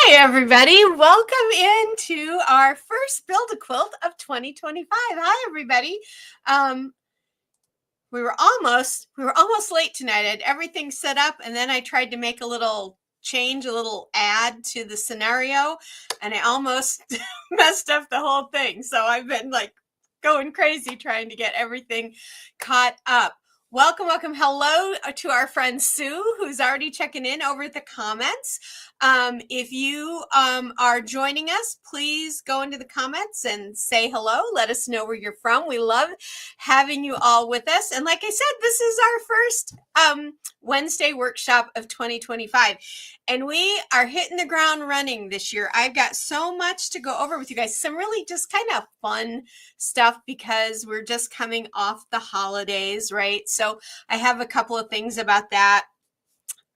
Hi, everybody. Welcome into our first Build a Quilt of 2025. Hi, everybody. Um, we were almost late tonight. I had everything set up, and then I tried to make a little change, a little add to the scenario, and I almost messed up the whole thing. So I've been like going crazy trying to get everything caught up. Welcome. Hello to our friend Sue, who's already checking in over at the comments. If you are joining us, please go into the comments and say hello. Let us know where you're from. We love having you all with us. And like I said, this is our first Wednesday workshop of 2025. And we are hitting the ground running this year. I've got so much to go over with you guys. Some really just kind of fun stuff because we're just coming off the holidays, right? So I have a couple of things about that.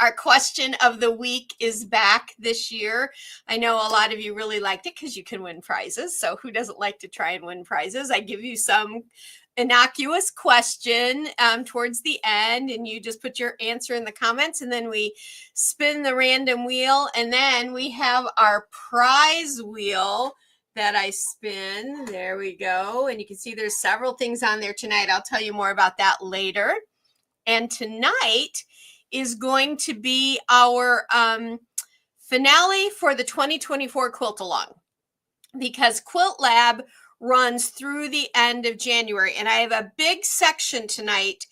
Our question of the week is back this year. I know a lot of you really liked it because you can win prizes. So who doesn't like to try and win prizes? I give you some innocuous question towards the end, and you just put your answer in the comments, and then we spin the random wheel, and then we have our prize wheel that I spin. There we go. And you can see there's several things on there tonight. I'll tell you more about that later. And tonight is going to be our finale for the 2024 Quilt Along, because Quilt Lab runs through the end of January. And I have a big section tonight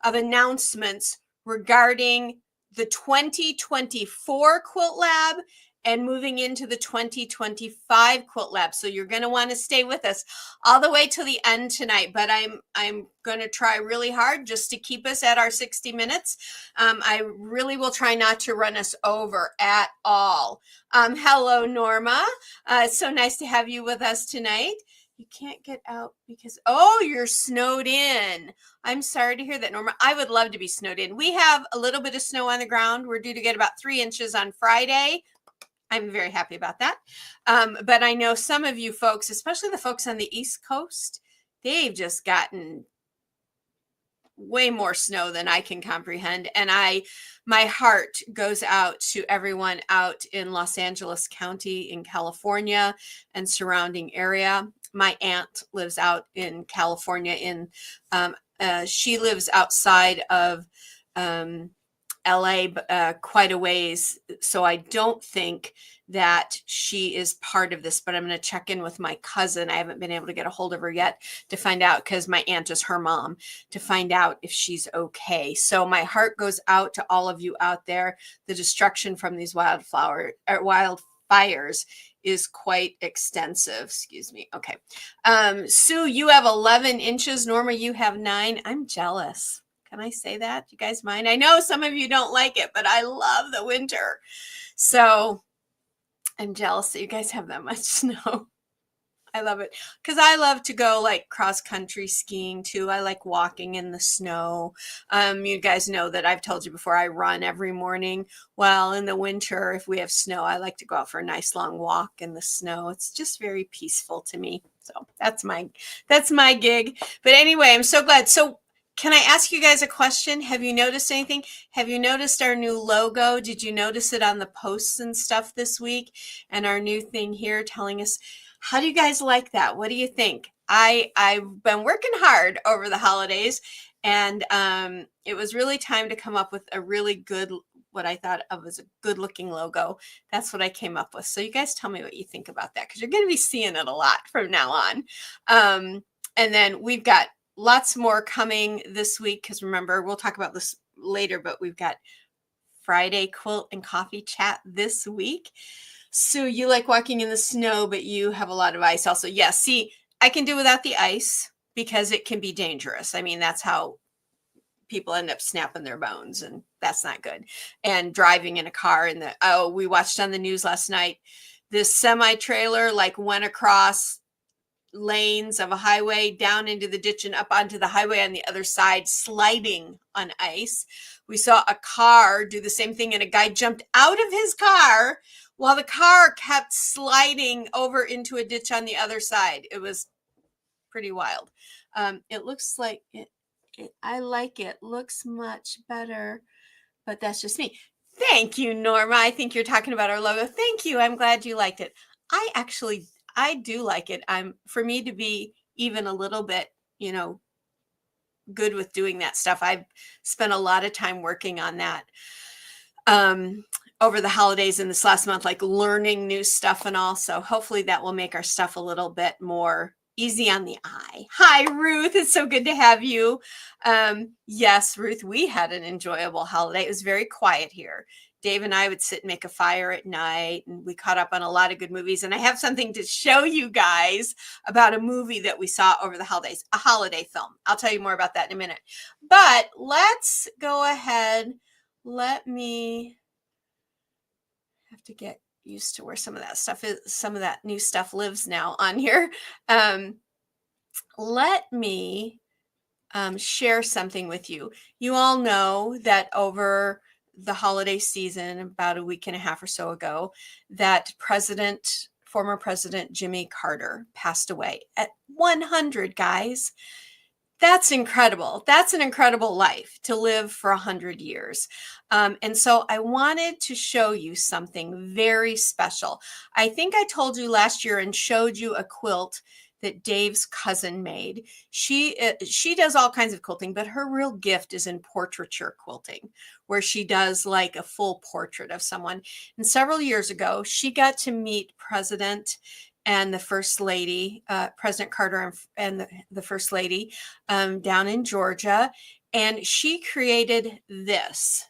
of announcements regarding the 2024 Quilt Lab and moving into the 2025 Quilt Lab. So you're going to want to stay with us all the way till the end tonight. But I'm going to try really hard just to keep us at our 60 minutes. I really will try not to run us over at all. Hello, Norma. It's so nice to have you with us tonight. You can't get out because, oh, you're snowed in. I'm sorry to hear that, Norma. I would love to be snowed in. We have a little bit of snow on the ground. We're due to get about 3 inches on Friday. I'm very happy about that. But I know some of you folks, especially the folks on the East Coast, they've just gotten way more snow than I can comprehend. And my heart goes out to everyone out in Los Angeles County in California and surrounding area. My aunt lives out in California she lives outside of LA quite a ways, so I don't think that she is part of this, but I'm going to check in with my cousin. I haven't been able to get a hold of her yet to find out, because my aunt is her mom, to find out if she's okay. So my heart goes out to all of you out there. The destruction from these wildfires is quite extensive. Excuse me. Okay. Sue, you have 11 inches. Norma, you have 9. I'm jealous. Can I say that? You guys mind? I know some of you don't like it, but I love the winter. So I'm jealous that you guys have that much snow. I love it because I love to go like cross country skiing too. I like walking in the snow. You guys know that I've told you before, I run every morning. Well, in the winter, if we have snow, I like to go out for a nice long walk in the snow. It's just very peaceful to me. So that's my gig. But anyway, I'm so glad. So can I ask you guys a question? Have you noticed anything? Have you noticed our new logo? Did you notice it on the posts and stuff this week? And our new thing here telling us, how do you guys like that? What do you think? I've been working hard over the holidays, and it was really time to come up with a really good, what I thought of as a good looking logo. That's what I came up with. So you guys tell me what you think about that, because you're going to be seeing it a lot from now on. And then we've got lots more coming this week, because remember, we'll talk about this later, but we've got Friday quilt and coffee chat this week. So you like walking in the snow, but you have a lot of ice also. Yes, see, I can do without the ice because it can be dangerous. I mean, that's how people end up snapping their bones, and that's not good. And driving in a car we watched on the news last night, this semi-trailer like went across lanes of a highway down into the ditch and up onto the highway on the other side, sliding on ice. We saw a car do the same thing, and a guy jumped out of his car while the car kept sliding over into a ditch on the other side. It was pretty wild. It looks like I like it. Looks much better, but that's just me. Thank you, Norma. I think you're talking about our logo. Thank you. I'm glad you liked it. I do like it. For me to be even a little bit, good with doing that stuff. I've spent a lot of time working on that um, over the holidays and this last month, like learning new stuff and all. So hopefully that will make our stuff a little bit more easy on the eye. Hi, Ruth. It's so good to have you. Yes, Ruth, we had an enjoyable holiday. It was very quiet here. Dave and I would sit and make a fire at night, and we caught up on a lot of good movies. And I have something to show you guys about a movie that we saw over the holidays, a holiday film. I'll tell you more about that in a minute. But let's go ahead. Let me have to get used to where some of that stuff is, some of that new stuff lives now on here. Let me share something with you. You all know that over the holiday season, about a week and a half or so ago, that former President Jimmy Carter passed away at 100, guys. That's incredible. That's an incredible life to live for 100 years. And so I wanted to show you something very special. I think I told you last year and showed you a quilt that Dave's cousin made. She does all kinds of quilting, but her real gift is in portraiture quilting, where she does like a full portrait of someone. And several years ago, she got to meet President and the First Lady, President Carter and the First Lady down in Georgia. And she created this.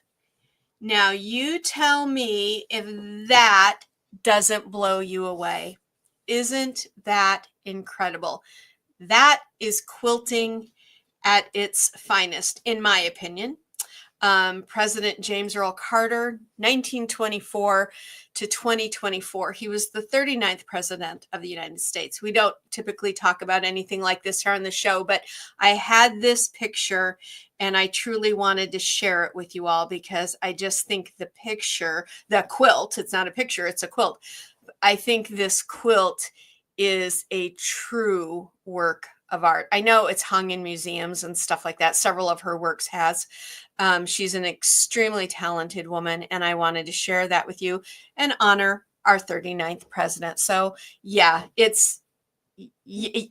Now, you tell me if that doesn't blow you away. Isn't that incredible? That is quilting at its finest, in my opinion. President James Earl Carter, 1924 to 2024. He was the 39th president of the United States. We don't typically talk about anything like this here on the show, but I had this picture and I truly wanted to share it with you all because I just think the quilt, it's not a picture, it's a quilt. I think this quilt is a true work of art. I know it's hung in museums and stuff like that. Several of her works has. She's an extremely talented woman, and I wanted to share that with you and honor our 39th president. So yeah,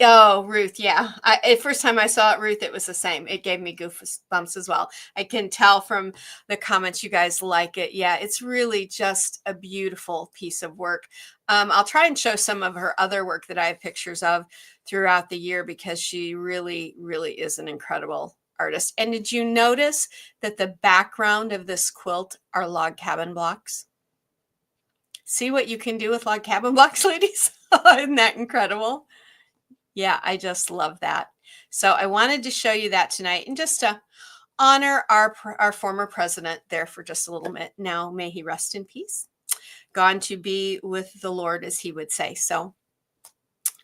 oh, Ruth, yeah. First time I saw it, Ruth, it was the same. It gave me goosebumps as well. I can tell from the comments you guys like it. Yeah, it's really just a beautiful piece of work. I'll try and show some of her other work that I have pictures of throughout the year because she really, really is an incredible artist. And did you notice that the background of this quilt are log cabin blocks? See what you can do with log cabin blocks, ladies? Isn't that incredible? Yeah, I just love that. So I wanted to show you that tonight and just to honor our former president there for just a little bit. Now, may he rest in peace. Gone to be with the Lord, as he would say. So,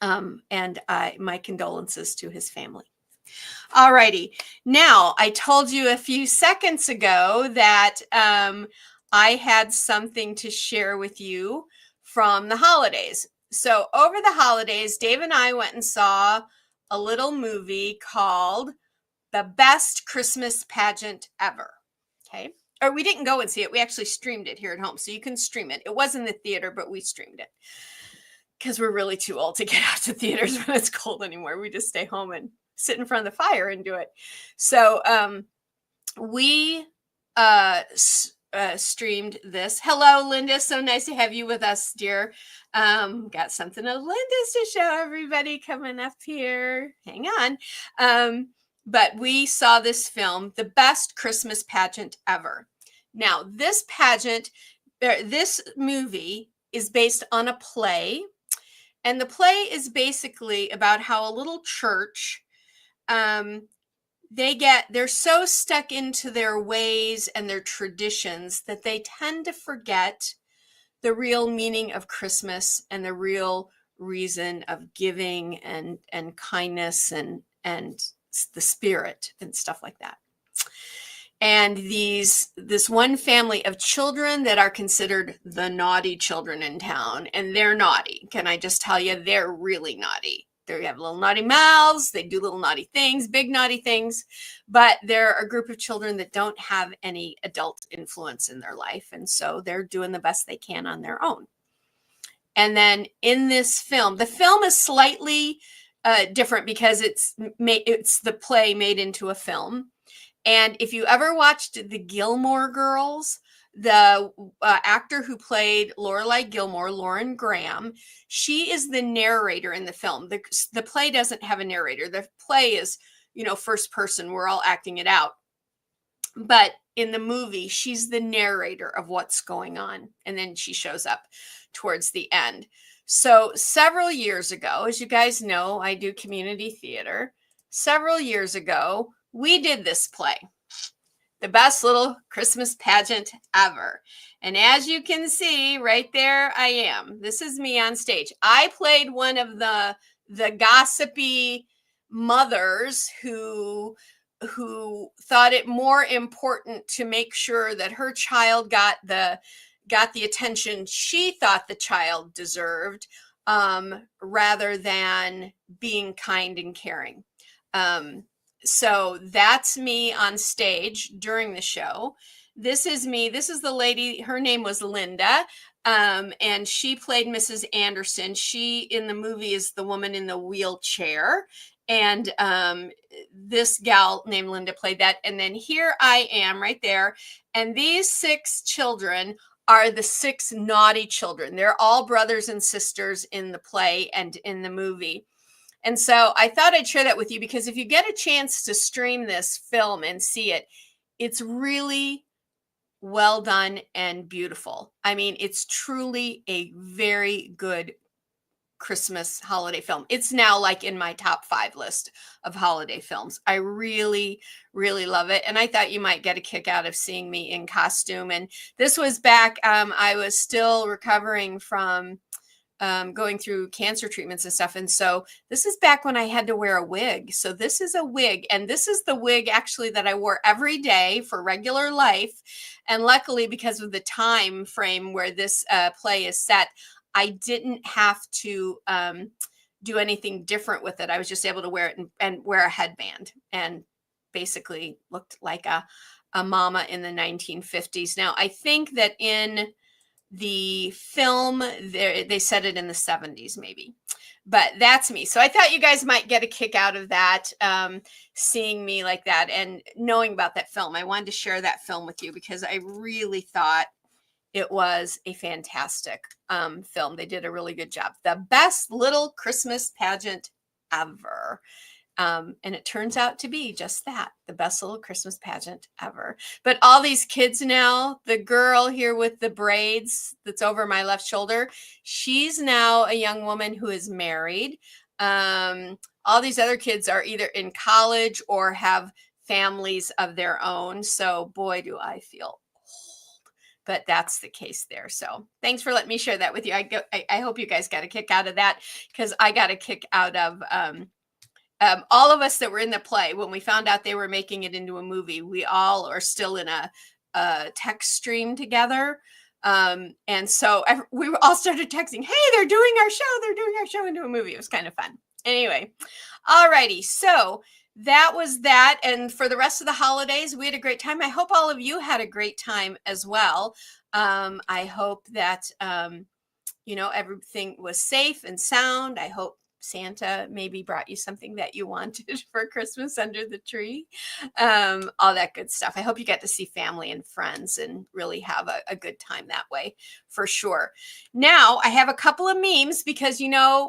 and my condolences to his family. All righty. Now, I told you a few seconds ago that I had something to share with you from the holidays. So over the holidays, Dave and I went and saw a little movie called The Best Christmas Pageant Ever. Okay. Or we didn't go and see it. We actually streamed it here at home. So you can stream it. It was in the theater, but we streamed it because we're really too old to get out to theaters when it's cold anymore. We just stay home and sit in front of the fire and do it. So we streamed this. Hello, Linda. So nice to have you with us, dear. Got something of Linda's to show everybody coming up here. Hang on. But we saw this film, The Best Christmas Pageant Ever. Now, this movie is based on a play. And the play is basically about how a little church, they're so stuck into their ways and their traditions that they tend to forget the real meaning of Christmas and the real reason of giving and kindness and the spirit and stuff like that. And this one family of children that are considered the naughty children in town, and they're naughty. Can I just tell you, they're really naughty. They have little naughty mouths. They do little naughty things, big naughty things. But they're a group of children that don't have any adult influence in their life. And so they're doing the best they can on their own. And then in this film, the film is slightly different because it's the play made into a film. And if you ever watched the Gilmore Girls, the actor who played Lorelai Gilmore, Lauren Graham, she is the narrator in the film. The play doesn't have a narrator. The play is, first person. We're all acting it out. But in the movie, she's the narrator of what's going on. And then she shows up towards the end. So several years ago, as you guys know, I do community theater. Several years ago, we did this play, The Best Little Christmas Pageant Ever. And as you can see right there, I am. This is me on stage. I played one of the gossipy mothers who thought it more important to make sure that her child got the attention she thought the child deserved, rather than being kind and caring. So that's me on stage during the show. This is me. This is the lady. Her name was Linda. And she played Mrs. Anderson. She in the movie is the woman in the wheelchair. And this gal named Linda played that. And then here I am right there. And these 6 children are the 6 naughty children. They're all brothers and sisters in the play and in the movie. And so I thought I'd share that with you because if you get a chance to stream this film and see it, it's really well done and beautiful. I mean, it's truly a very good Christmas holiday film. It's now like in my top 5 list of holiday films. I really, really love it. And I thought you might get a kick out of seeing me in costume. And this was back, I was still recovering from going through cancer treatments and stuff. And so this is back when I had to wear a wig. So this is a wig. And this is the wig actually that I wore every day for regular life. And luckily, because of the time frame where this play is set, I didn't have to do anything different with it. I was just able to wear it and wear a headband and basically looked like a mama in the 1950s. Now, I think that in the film, they said it in the 70s maybe, but that's me. So I thought you guys might get a kick out of that, seeing me like that and knowing about that film. I wanted to share that film with you because I really thought it was a fantastic film. They did a really good job. The Best Little Christmas Pageant Ever. And it turns out to be just that, the best little Christmas pageant ever. But all these kids now, the girl here with the braids that's over my left shoulder, she's now a young woman who is married. All these other kids are either in college or have families of their own. So boy, do I feel old. But that's the case there. So thanks for letting me share that with you. I hope you guys got a kick out of that because I got a kick out of all of us that were in the play. When we found out they were making it into a movie, we all are still in a text stream together. And so we all started texting, hey, they're doing our show into a movie. It was kind of fun. Anyway, alrighty. So that was that. And for the rest of the holidays, we had a great time. I hope all of you had a great time as well. I hope that, everything was safe and sound. I hope Santa maybe brought you something that you wanted for Christmas under the tree, all that good stuff. I hope you get to see family and friends and really have a good time that way for sure. Now I have a couple of memes because,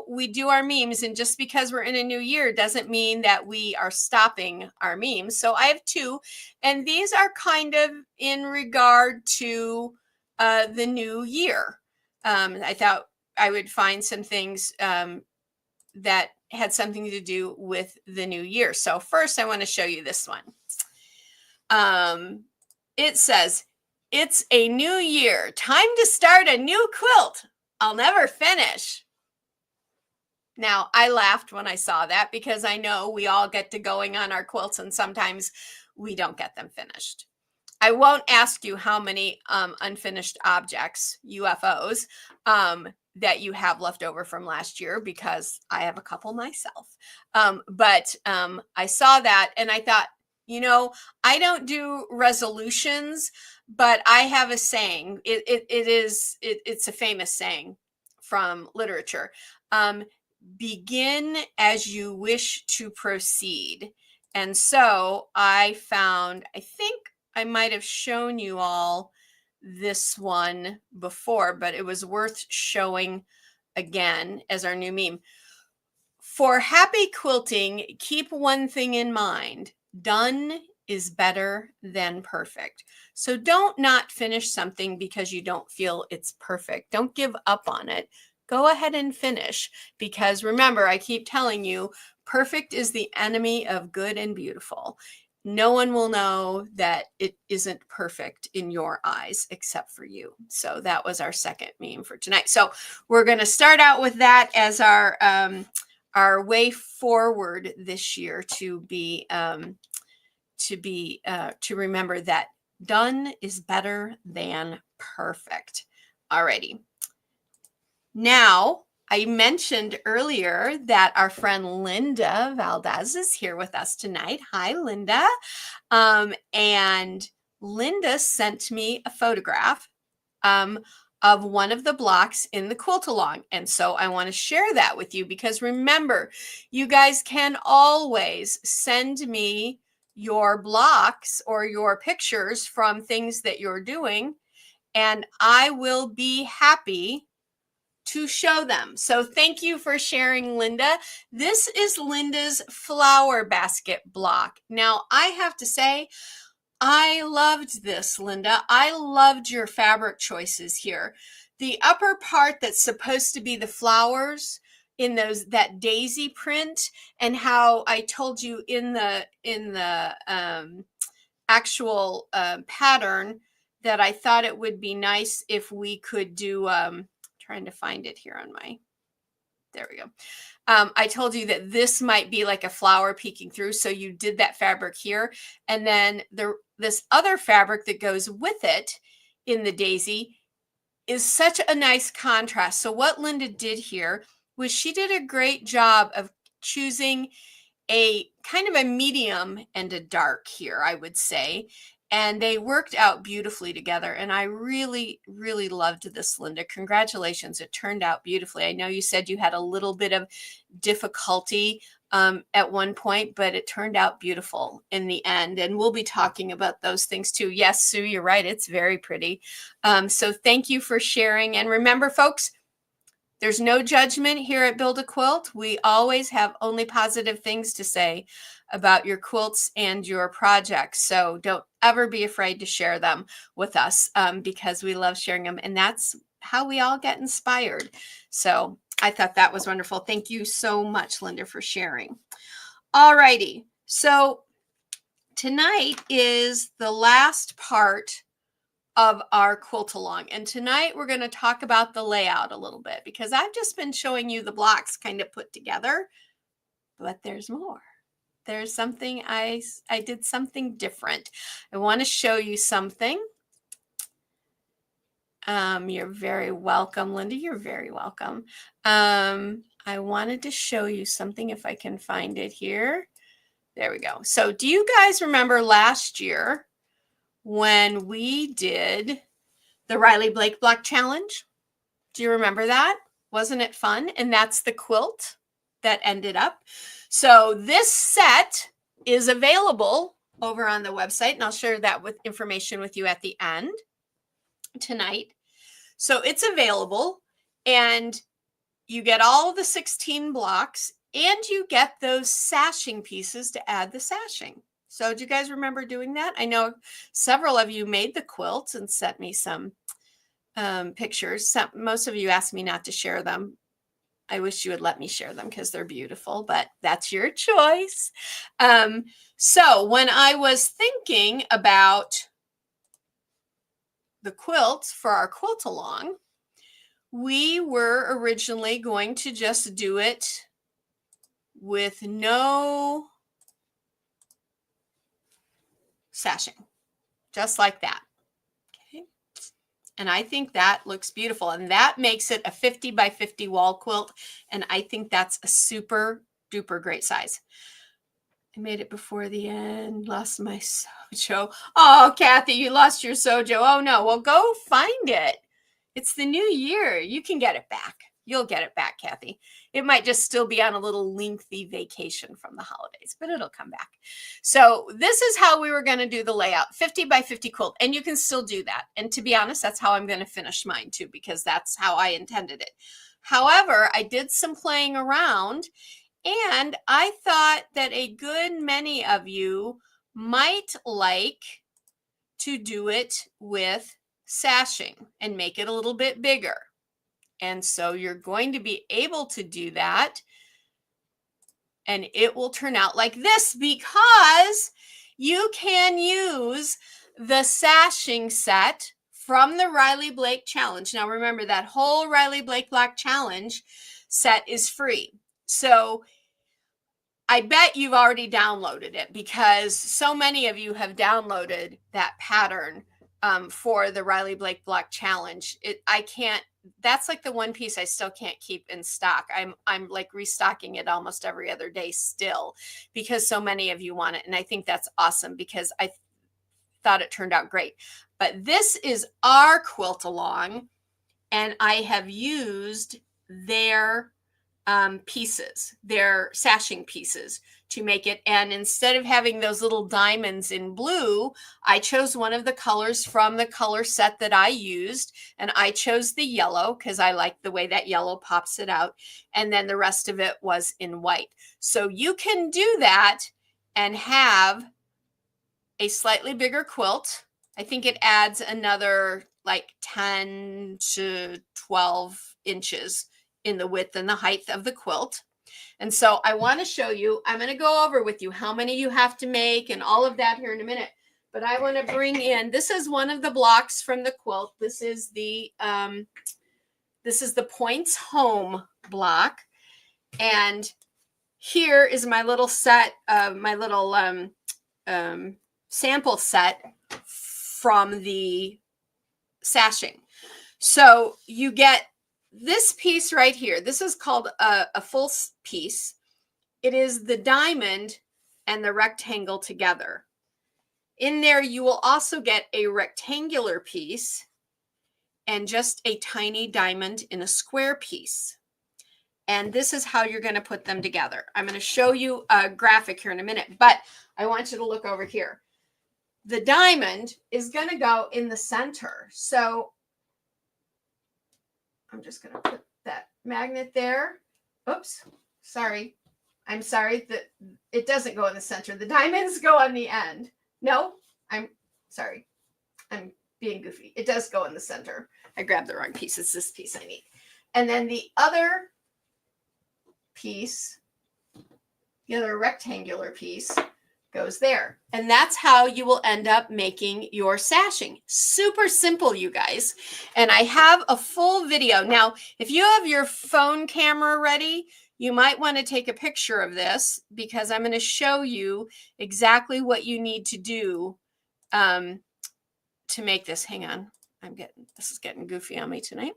we do our memes, and just because we're in a new year doesn't mean that we are stopping our memes. So I have 2, and these are kind of in regard to the new year. I thought I would find some things that had something to do with the new year. So first I want to show you this one. It says, it's a new year, time to start a new quilt I'll never finish. Now I laughed when I saw that because I know we all get to going on our quilts and sometimes we don't get them finished. I won't ask you how many unfinished objects, UFOs, that you have left over from last year, because I have a couple myself. I saw that and I thought, I don't do resolutions, but I have a saying. It's a famous saying from literature. Begin as you wish to proceed. And so I think I might have shown you all this one before, but it was worth showing again as our new meme. For happy quilting, keep one thing in mind: done is better than perfect. So don't not finish something because you don't feel it's perfect. Don't give up on it. Go ahead and finish, because remember, I keep telling you, perfect is the enemy of good and beautiful. No one will know that it isn't perfect in your eyes except for you. So that was our second meme for tonight. So we're going to start out with that as our way forward this year, to remember that done is better than perfect. Alrighty. Now, I mentioned earlier that our friend Linda Valdez is here with us tonight. Hi, Linda. And Linda sent me a photograph of one of the blocks in the quilt along. And so I want to share that with you, because remember, you guys can always send me your blocks or your pictures from things that you're doing, and I will be happy to show them. So thank you for sharing, Linda. This is Linda's flower basket block. Now, I have to say, I loved this, Linda. I loved your fabric choices here. The upper part that's supposed to be the flowers in that daisy print, and how I told you in the actual pattern that I thought it would be nice if we could do, trying to find it here on my, there we go. I told you that this might be like a flower peeking through. So you did that fabric here. And then this other fabric that goes with it in the daisy is such a nice contrast. So what Linda did here was she did a great job of choosing a kind of a medium and a dark here, I would say. And they worked out beautifully together. And I really, really loved this, Linda. Congratulations. It turned out beautifully. I know you said you had a little bit of difficulty at one point, but it turned out beautiful in the end. And we'll be talking about those things too. Yes, Sue, you're right. It's very pretty. So thank you for sharing. And remember, folks, there's no judgment here at Build a Quilt. We always have only positive things to say about your quilts and your projects. So don't ever be afraid to share them with us, because we love sharing them. And that's how we all get inspired. So I thought that was wonderful. Thank you so much, Linda, for sharing. All righty. So tonight is the last part of our quilt along. And tonight we're going to talk about the layout a little bit, because I've just been showing you the blocks kind of put together, but there's more. There's something, I did something different. I want to show you something. You're very welcome, Linda. You're very welcome. I wanted to show you something, if I can find it here. There we go. So do you guys remember last year when we did the Riley Blake Block Challenge? Do you remember that? Wasn't it fun? And that's the quilt that ended up. So this set is available over on the website, and I'll share that with information with you at the end tonight. So it's available, and you get all the 16 blocks, and you get those sashing pieces to add the sashing. So do you guys remember doing that? I know several of you made the quilts and sent me some pictures. Most of you asked me not to share them. I wish you would let me share them because they're beautiful, but that's your choice. So when I was thinking about the quilts for our quilt along, we were originally going to just do it with no sashing, just like that. Okay. And I think that looks beautiful. And that makes it a 50 by 50 wall quilt. And I think that's a super duper great size. I made it before the end, lost my sojo. Oh, Kathy, you lost your sojo. Oh no, well, go find it. It's the new year. You can get it back. You'll get it back, Kathy. It might just still be on a little lengthy vacation from the holidays, but it'll come back. So this is how we were going to do the layout, 50 by 50 quilt, and you can still do that. And to be honest, that's how I'm going to finish mine too, because that's how I intended it. However, I did some playing around, and I thought that a good many of you might like to do it with sashing and make it a little bit bigger. And so you're going to be able to do that. And it will turn out like this because you can use the sashing set from the Riley Blake Challenge. Now remember, that whole Riley Blake Black Challenge set is free. So I bet you've already downloaded it because so many of you have downloaded that pattern for the Riley Blake Black Challenge. That's like the one piece I still can't keep in stock. I'm like restocking it almost every other day still because so many of you want it. And I think that's awesome because I thought it turned out great. But this is our quilt along, and I have used their pieces, their sashing pieces to make it. And instead of having those little diamonds in blue, I chose one of the colors from the color set that I used. And I chose the yellow because I like the way that yellow pops it out. And then the rest of it was in white. So you can do that and have a slightly bigger quilt. I think it adds another like 10 to 12 inches in the width and the height of the quilt. And so I want to show you, I'm going to go over with you how many you have to make and all of that here in a minute. But I want to bring in, this is one of the blocks from the quilt. This is the Points Home block. And here is my little set of my little sample set from the sashing. So you get this piece right here. This is called a full piece. It is the diamond and the rectangle together. In there, you will also get a rectangular piece and just a tiny diamond in a square piece. And this is how you're going to put them together. I'm going to show you a graphic here in a minute, but I want you to look over here. The diamond is going to go in the center. So I'm just going to put that magnet there. Oops, sorry. I'm sorry that it doesn't go in the center. The diamonds go on the end. No, I'm sorry. I'm being goofy. It does go in the center. I grabbed the wrong piece. It's this piece I need. And then the other piece, the other rectangular piece, goes there. And that's how you will end up making your sashing. Super simple, you guys. And I have a full video. Now, if you have your phone camera ready, you might want to take a picture of this because I'm going to show you exactly what you need to do to make this. Hang on. This is getting goofy on me tonight.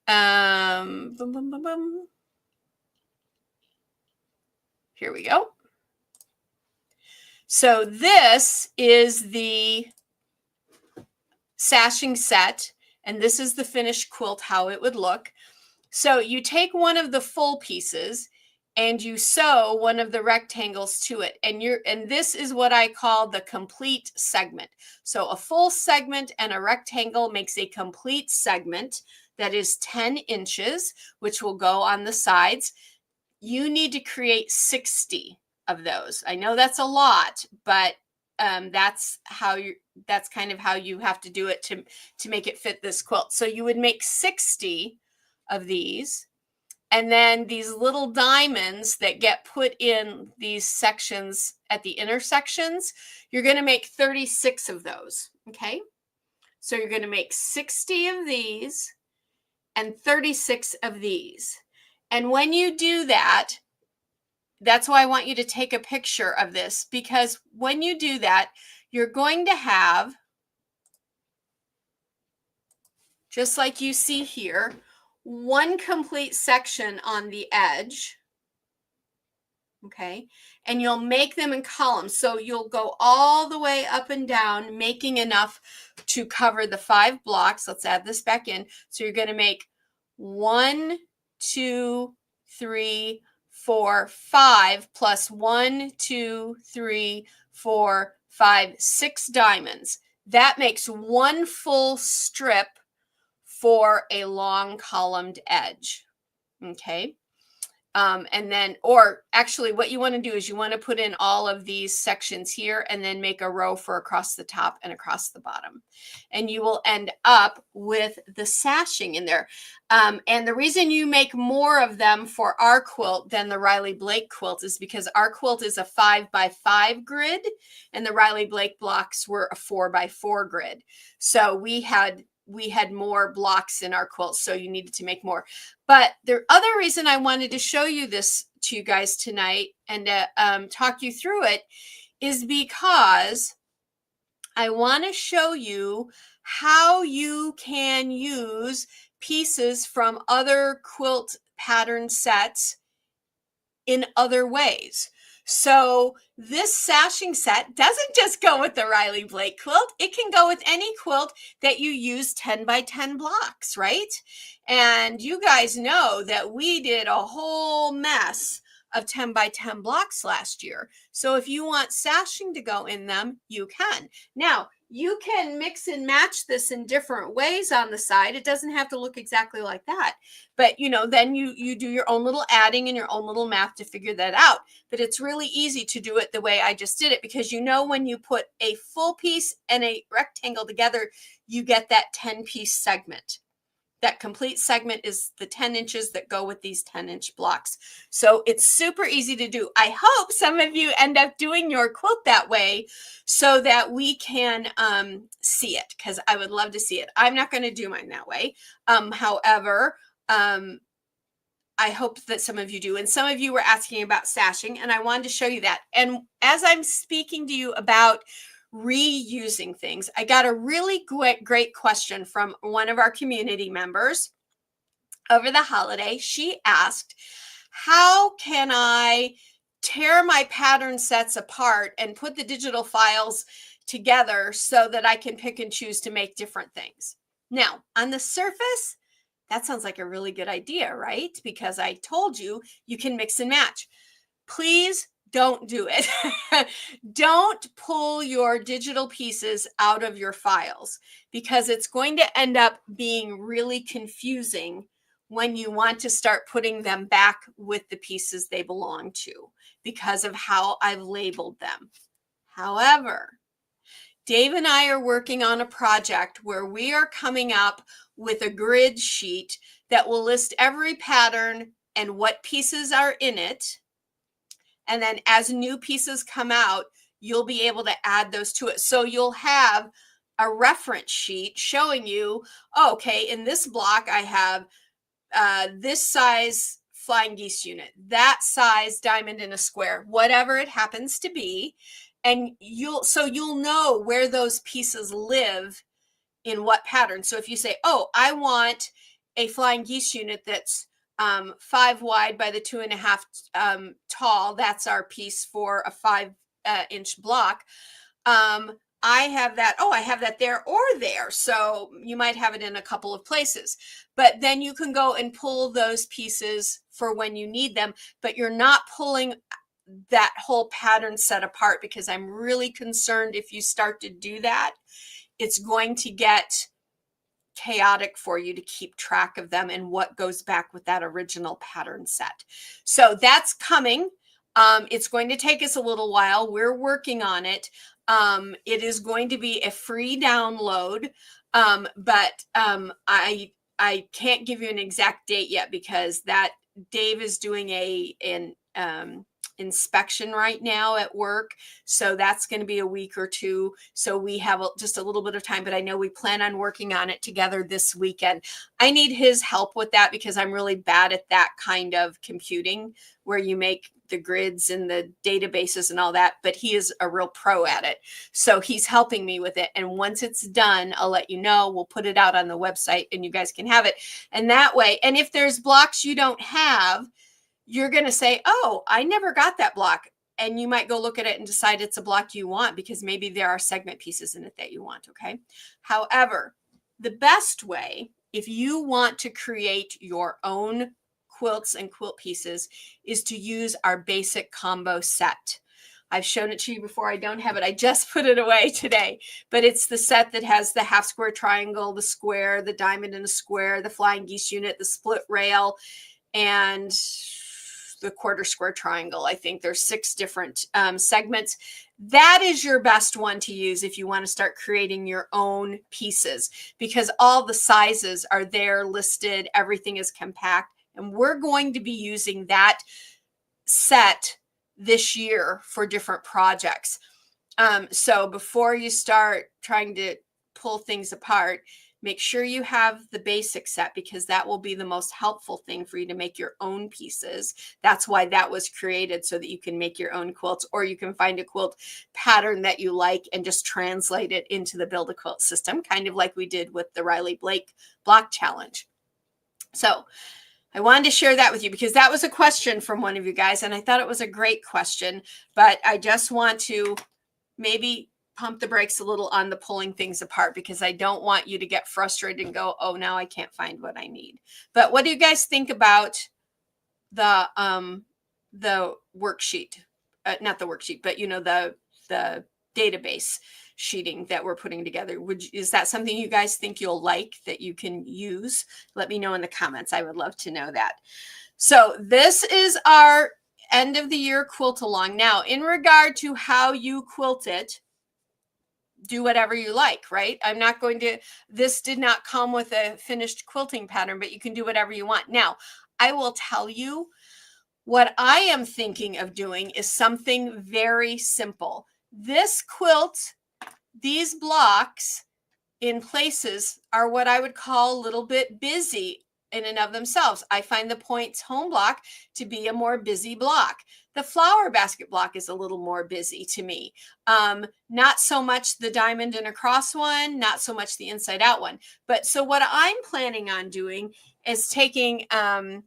Boom, boom, boom, boom. Here we go. So this is the sashing set, and this is the finished quilt, how it would look. So you take one of the full pieces and you sew one of the rectangles to it. And this is what I call the complete segment. So a full segment and a rectangle makes a complete segment that is 10 inches, which will go on the sides. You need to create 60 of those. I know that's a lot, but that's kind of how you have to do it to make it fit this quilt. So you would make 60 of these, and then these little diamonds that get put in these sections at the intersections, you're going to make 36 of those. Okay, so you're going to make 60 of these and 36 of these. And when you do that, that's why I want you to take a picture of this, because when you do that, you're going to have just like you see here, one complete section on the edge. Okay, and you'll make them in columns. So you'll go all the way up and down, making enough to cover the 5 blocks. Let's add this back in. So you're going to make 1, 2, 3, 4, 5 plus 1, 2, 3, 4, 5, 6 diamonds. That makes one full strip for a long columned edge. Okay. And then, or actually what you want to do is you want to put in all of these sections here and then make a row for across the top and across the bottom. And you will end up with the sashing in there. And the reason you make more of them for our quilt than the Riley Blake quilt is because our quilt is a 5x5 grid and the Riley Blake blocks were a 4x4 grid. So we had more blocks in our quilt, so you needed to make more. But the other reason I wanted to show you this to you guys tonight and talk you through it is because I want to show you how you can use pieces from other quilt pattern sets in other ways. So this sashing set doesn't just go with the Riley Blake quilt. It can go with any quilt that you use 10 by 10 blocks, right? And you guys know that we did a whole mess of 10 by 10 blocks last year. So if you want sashing to go in them, you can. Now, you can mix and match this in different ways on the side. It doesn't have to look exactly like that. But, you know, then you do your own little adding and your own little math to figure that out. But it's really easy to do it the way I just did it, because you know when you put a full piece and a rectangle together, you get that 10-piece segment. That complete segment is the 10 inches that go with these 10-inch blocks. So it's super easy to do. I hope some of you end up doing your quilt that way so that we can see it, because I would love to see it. I'm not going to do mine that way. However, I hope that some of you do. And some of you were asking about sashing, and I wanted to show you that. And as I'm speaking to you about reusing things, I got a really great question from one of our community members over the holiday. She asked, how can I tear my pattern sets apart and put the digital files together so that I can pick and choose to make different things? Now, on the surface, that sounds like a really good idea, right? Because I told you you can mix and match. Please don't do it. Don't pull your digital pieces out of your files, because it's going to end up being really confusing when you want to start putting them back with the pieces they belong to, because of how I've labeled them. However, Dave and I are working on a project where we are coming up with a grid sheet that will list every pattern and what pieces are in it. And then as new pieces come out, you'll be able to add those to it. So you'll have a reference sheet showing you, oh, okay, in this block, I have this size flying geese unit, that size diamond in a square, whatever it happens to be. And you'll know where those pieces live in what pattern. So if you say, oh, I want a flying geese unit that's 5 wide by the 2.5 tall, that's our piece for a 5-inch block. I have that, oh, I have that there or there. So you might have it in a couple of places, but then you can go and pull those pieces for when you need them, but you're not pulling that whole pattern set apart, because I'm really concerned if you start to do that, it's going to get chaotic for you to keep track of them and what goes back with that original pattern set. So that's coming. It's going to take us a little while. We're working on it. It is going to be a free download, but I can't give you an exact date yet, because that Dave is doing inspection right now at work. So that's going to be a week or two. So we have just a little bit of time, but I know we plan on working on it together this weekend. I need his help with that because I'm really bad at that kind of computing where you make the grids and the databases and all that, but he is a real pro at it. So he's helping me with it. And once it's done, I'll let you know. We'll put it out on the website and you guys can have it. And that way, and if there's blocks you don't have, you're going to say, oh, I never got that block. And you might go look at it and decide it's a block you want because maybe there are segment pieces in it that you want, okay? However, the best way, if you want to create your own quilts and quilt pieces, is to use our basic combo set. I've shown it to you before. I don't have it. I just put it away today, but it's the set that has the half square triangle, the square, the diamond and a square, the flying geese unit, the split rail, and the quarter square triangle. I think there's 6 different segments. That is your best one to use if you want to start creating your own pieces because all the sizes are there listed. Everything is compact. And we're going to be using that set this year for different projects. So before you start trying to pull things apart, make sure you have the basic set because that will be the most helpful thing for you to make your own pieces. That's why that was created, so that you can make your own quilts, or you can find a quilt pattern that you like and just translate it into the Build a Quilt system, kind of like we did with the Riley Blake Block Challenge. So I wanted to share that with you because that was a question from one of you guys, and I thought it was a great question, but I just want to maybe pump the brakes a little on the pulling things apart because I don't want you to get frustrated and go, oh, now I can't find what I need. But what do you guys think about the worksheet? Not the worksheet, but the database sheeting that we're putting together. Is that something you guys think you'll like that you can use? Let me know in the comments. I would love to know that. So this is our end of the year quilt along. Now, in regard to how you quilt it, do whatever you like, right? I'm not going to, this did not come with a finished quilting pattern, but you can do whatever you want. Now, I will tell you what I am thinking of doing is something very simple. This quilt, these blocks in places are what I would call a little bit busy in and of themselves. I find the points home block to be a more busy block. The flower basket block is a little more busy to me. Not so much the diamond and a cross one, not so much the inside out one. But so what I'm planning on doing is taking a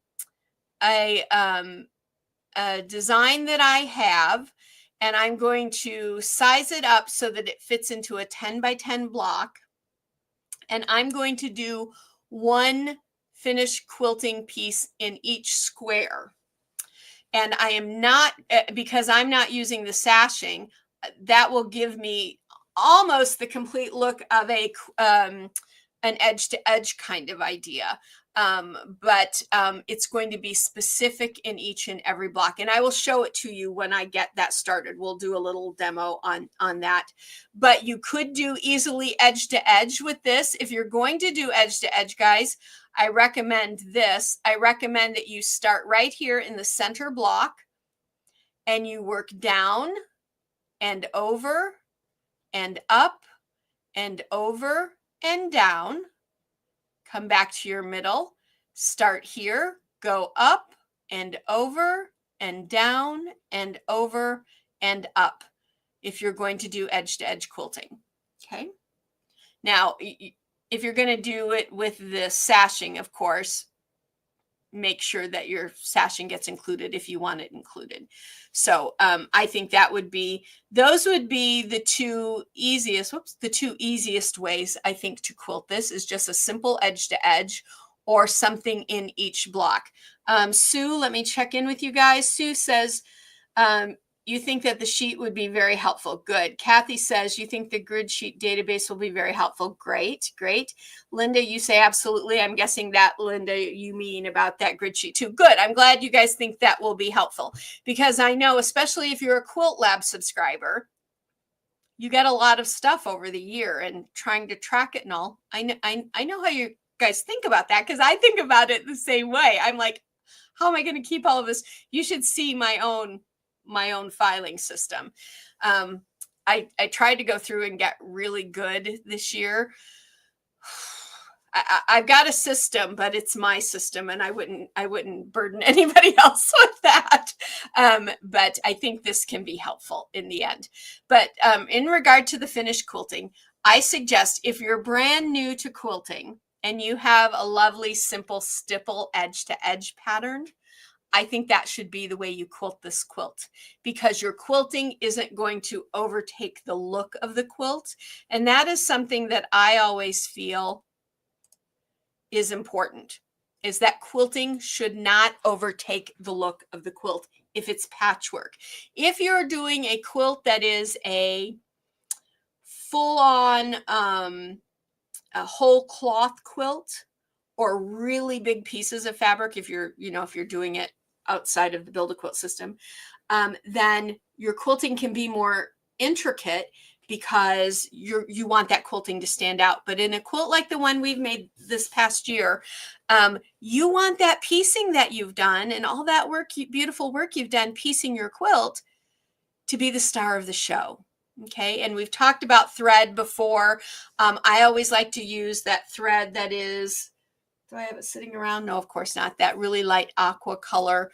design that I have, and I'm going to size it up so that it fits into a 10 by 10 block. And I'm going to do one finished quilting piece in each square. And I am not, because I'm not using the sashing, that will give me almost the complete look of an edge to edge kind of idea. But it's going to be specific in each and every block. And I will show it to you when I get that started. We'll do a little demo on that. But you could do easily edge to edge with this. If you're going to do edge to edge, guys, I recommend this. I recommend that you start right here in the center block and you work down and over and up and over and down. Come back to your middle, start here, go up and over and down and over and up if you're going to do edge-to-edge quilting, okay? Now, if you're going to do it with the sashing, of course, make sure that your sashing gets included if you want it included. So I think that would be, those would be the two easiest ways I think to quilt this is just a simple edge to edge or something in each block. Sue, let me check in with you guys. Sue says, you think that the sheet would be very helpful. Good. Kathy says you think the grid sheet database will be very helpful. Great, great. Linda, you say absolutely. I'm guessing that, Linda, you mean about that grid sheet too. Good. I'm glad you guys think that will be helpful because I know, especially if you're a Quilt Lab subscriber, you get a lot of stuff over the year and trying to track it and all. I know how you guys think about that because I think about it the same way. I'm like, how am I going to keep all of this? You should see my own filing system. I tried to go through and get really good this year. I've got a system, but it's my system, and I wouldn't burden anybody else with that. But I think this can be helpful in the end. But in regard to the finished quilting, I suggest if you're brand new to quilting and you have a lovely, simple stipple edge to edge pattern, I think that should be the way you quilt this quilt, because your quilting isn't going to overtake the look of the quilt. And that is something that I always feel is important, is that quilting should not overtake the look of the quilt if it's patchwork. If you're doing a quilt that is a full-on a whole cloth quilt, or really big pieces of fabric, if you're doing it outside of the Build-A-Quilt system, then your quilting can be more intricate because you want that quilting to stand out. But in a quilt like the one we've made this past year, you want that piecing that you've done and all that work, beautiful work you've done piecing your quilt, to be the star of the show. Okay, and we've talked about thread before. I always like to use that thread that is, do I have it sitting around? No, of course not. That really light aqua color,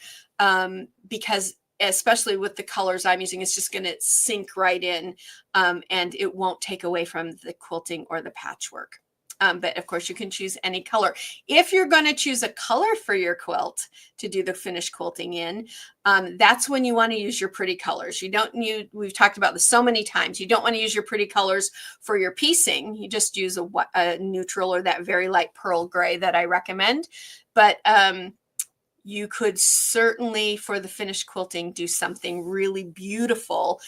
because especially with the colors I'm using, it's just going to sink right in, and it won't take away from the quilting or the patchwork. But of course you can choose any color. If you're going to choose a color for your quilt to do the finished quilting in, that's when you want to use your pretty colors. We've talked about this so many times. You don't want to use your pretty colors for your piecing. You just use a neutral or that very light pearl gray that I recommend. But you could certainly, for the finished quilting, do something really beautiful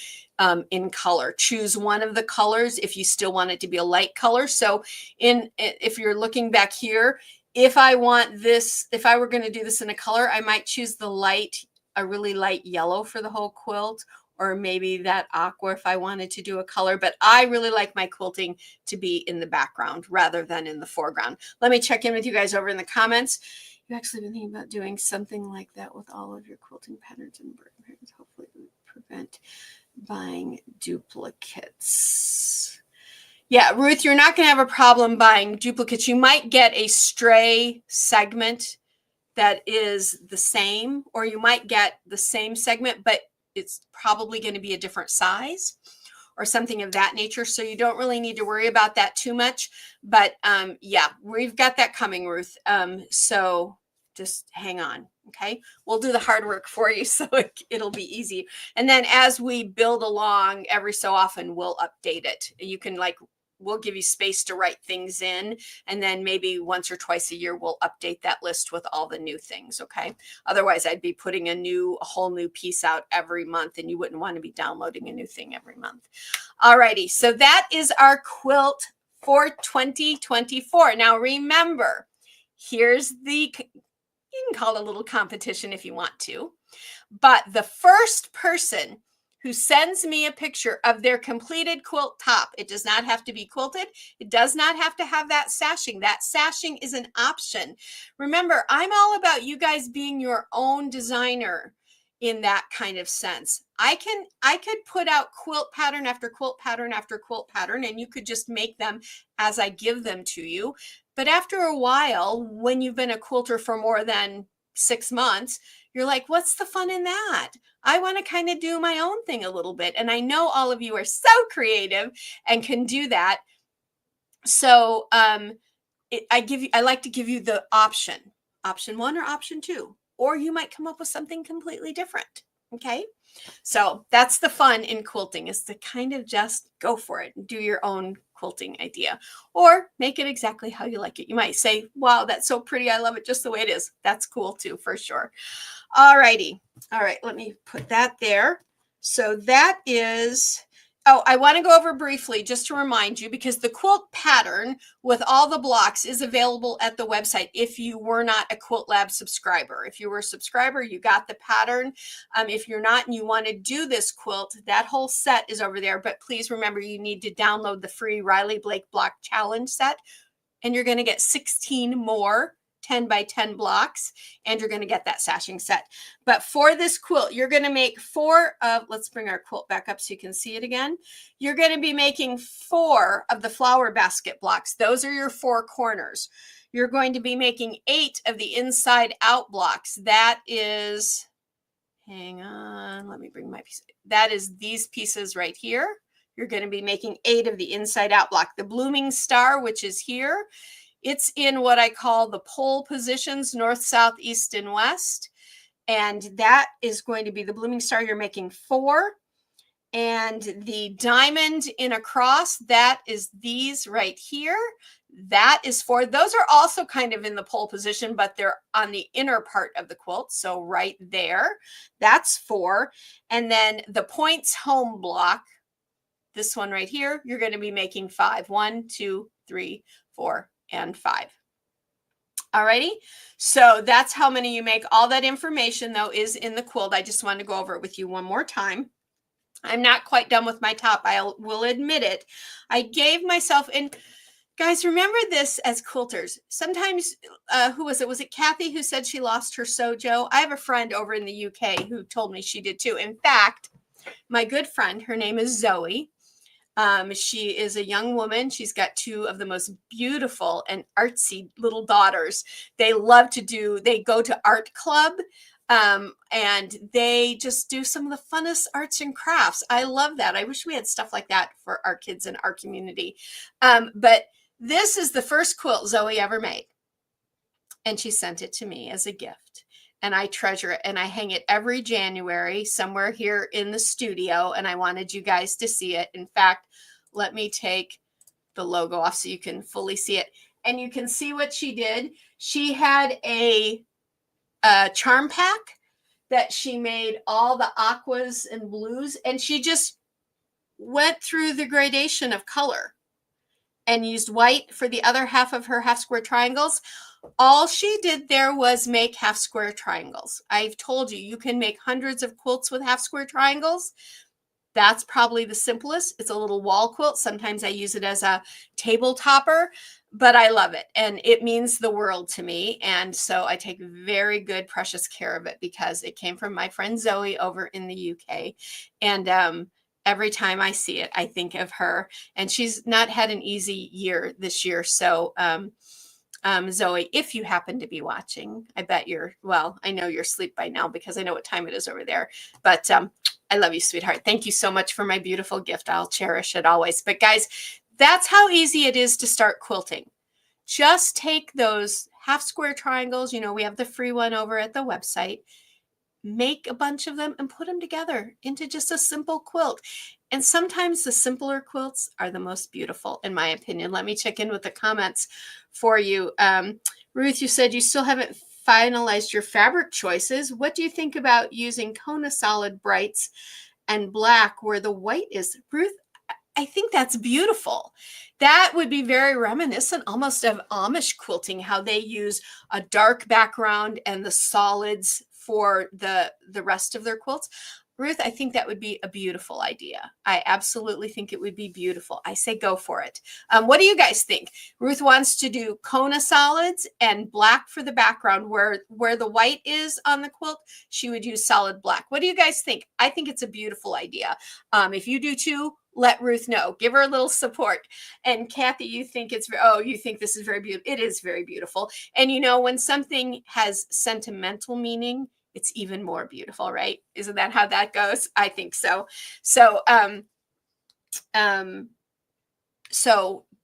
in color. Choose one of the colors if you still want it to be a light color. So if you're looking back here, if I were going to do this in a color, I might choose a really light yellow for the whole quilt, or maybe that aqua if I wanted to do a color. But I really like my quilting to be in the background rather than in the foreground. Let me check in with you guys over in the comments. You actually been thinking about doing something like that with all of your quilting patterns and burden patterns. Hopefully it would prevent buying duplicates. Yeah, Ruth, you're not going to have a problem buying duplicates. You might get a stray segment that is the same, or you might get the same segment, but it's probably going to be a different size or something of that nature. So you don't really need to worry about that too much. But yeah, we've got that coming, Ruth. So just hang on. Okay. We'll do the hard work for you, so it'll be easy. And then as we build along, every so often we'll update it. You can we'll give you space to write things in, and then maybe once or twice a year we'll update that list with all the new things. Okay. Otherwise I'd be putting a whole new piece out every month, and you wouldn't want to be downloading a new thing every month. Alrighty. So that is our quilt for 2024. Now remember, here's you can call it a little competition if you want to, but the first person who sends me a picture of their completed quilt top, it does not have to be quilted. It does not have to have that sashing. That sashing is an option. Remember, I'm all about you guys being your own designer in that kind of sense. I could put out quilt pattern after quilt pattern after quilt pattern, and you could just make them as I give them to you. But after a while, when you've been a quilter for more than 6 months, you're like, what's the fun in that? I want to kind of do my own thing a little bit. And I know all of you are so creative and can do that. So I like to give you the option 1 or option 2, or you might come up with something completely different. Okay. So that's the fun in quilting, is to kind of just go for it and do your own quilting idea, or make it exactly how you like it. You might say, wow, that's so pretty. I love it just the way it is. That's cool too, for sure. All righty. All right. Let me put that there. So that is, I want to go over briefly just to remind you, because the quilt pattern with all the blocks is available at the website if you were not a Quilt Lab subscriber. If you were a subscriber, you got the pattern. If you're not and you want to do this quilt, that whole set is over there. But please remember, you need to download the free Riley Blake Block Challenge set, and you're going to get 16 more 10 by 10 blocks, and you're going to get that sashing set. But for this quilt, you're going to make 4 of, let's bring our quilt back up so you can see it again. You're going to be making 4 of the flower basket blocks. Those are your 4 corners. You're going to be making 8 of the inside out blocks. That is, hang on, let me bring my piece. That is these pieces right here. You're going to be making 8 of the inside out block. The blooming star, which is here, it's in what I call the pole positions, north, south, east, and west. And that is going to be the blooming star. You're making 4. And the diamond in a cross, that is these right here. That is 4. Those are also kind of in the pole position, but they're on the inner part of the quilt. So right there, that's 4. And then the points home block, this one right here, you're going to be making 5. 1, 2, 3, 4, and 5. Alrighty, so that's how many you make. All that information, though, is in the quilt. I just wanted to go over it with you one more time. I'm not quite done with my top. I will admit it. I gave myself, and guys, remember this as quilters. Sometimes, who was it? Was it Kathy who said she lost her sojo? I have a friend over in the UK who told me she did too. In fact, my good friend, her name is Zoe. She is a young woman. She's got 2 of the most beautiful and artsy little daughters. They love to do, they go to art club. And they just do some of the funnest arts and crafts. I love that. I wish we had stuff like that for our kids in our community. But this is the first quilt Zoe ever made. And she sent it to me as a gift. And I treasure it. And I hang it every January somewhere here in the studio. And I wanted you guys to see it. In fact, let me take the logo off so you can fully see it. And you can see what she did. She had a charm pack that she made all the aquas and blues, and she just went through the gradation of color and used white for the other half of her half square triangles. All she did there was make half square triangles. I've told you, you can make hundreds of quilts with half square triangles. That's probably the simplest. It's a little wall quilt. Sometimes I use it as a table topper, but I love it. And it means the world to me. And so I take very good, precious care of it because it came from my friend Zoe over in the UK. And every time I see it, I think of her. And she's not had an easy year this year. So Zoe, if you happen to be watching, I bet you're, well, I know you're asleep by now because I know what time it is over there. But I love you, sweetheart. Thank you so much for my beautiful gift. I'll cherish it always. But guys, that's how easy it is to start quilting. Just take those half square triangles. You know, we have the free one over at the website. Make a bunch of them and put them together into just a simple quilt. And sometimes the simpler quilts are the most beautiful, in my opinion. Let me check in with the comments for you. Ruth, you said you still haven't finalized your fabric choices. What do you think about using Kona Solid Brights and black where the white is? Ruth, I think that's beautiful. That would be very reminiscent almost of Amish quilting, how they use a dark background and the solids for the rest of their quilts. Ruth, I think that would be a beautiful idea. I absolutely think it would be beautiful. I say go for it. What do you guys think? Ruth wants to do Kona solids and black for the background. Where the white is on the quilt, she would use solid black. What do you guys think? I think it's a beautiful idea. If you do too, let Ruth know. Give her a little support. And Kathy, you think it's, oh, you think this is very beautiful. It is very beautiful. And you know, when something has sentimental meaning, it's even more beautiful, right? Isn't that how that goes? I think so. So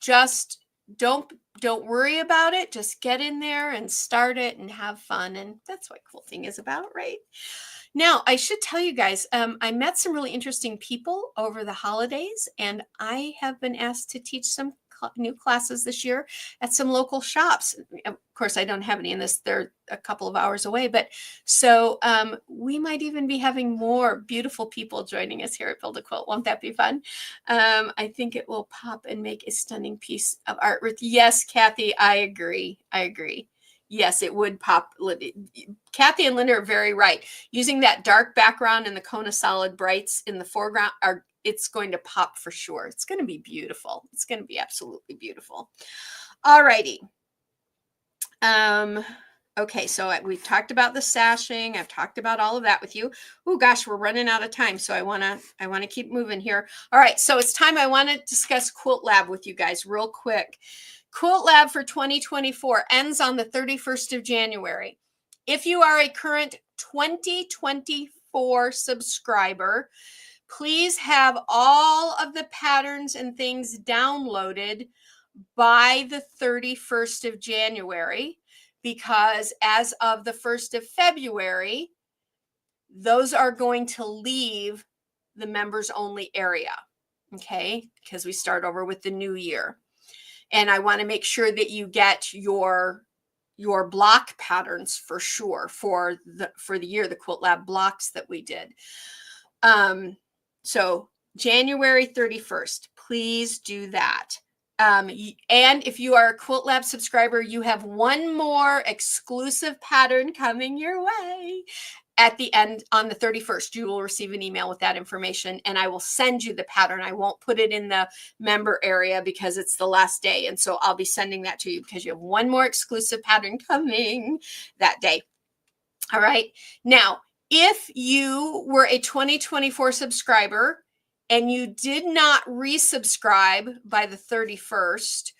just don't worry about it. Just get in there and start it and have fun. And that's what quilting is about, right? Now, I should tell you guys, I met some really interesting people over the holidays, and I have been asked to teach some new classes this year at some local shops. Of course, I don't have any in this. They're a couple of hours away, but so we might even be having more beautiful people joining us here at Build a Quilt. Won't that be fun? I think it will pop and make a stunning piece of art. Yes, Kathy, I agree. Yes, it would pop. Kathy and Linda are very right. Using that dark background and the Kona Solid Brights in the foreground, it's going to pop for sure. It's going to be beautiful. It's going to be absolutely beautiful. All righty. Okay, so we've talked about the sashing. I've talked about all of that with you. Oh gosh, we're running out of time, so I wanna keep moving here. All right, so it's time. I want to discuss Quilt Lab with you guys real quick. Quilt Lab for 2024 ends on the 31st of January. If you are a current 2024 subscriber, please have all of the patterns and things downloaded by the 31st of January, because as of the 1st of February, those are going to leave the members only area. Okay, because we start over with the new year. And I want to make sure that you get your block patterns for sure for the year, the Quilt Lab blocks that we did. So January 31st, please do that. And if you are a Quilt Lab subscriber, you have one more exclusive pattern coming your way. At the end, on the 31st, you will receive an email with that information, and I will send you the pattern. I won't put it in the member area because it's the last day. And so I'll be sending that to you because you have one more exclusive pattern coming that day. All right. Now, if you were a 2024 subscriber and you did not resubscribe by the 31st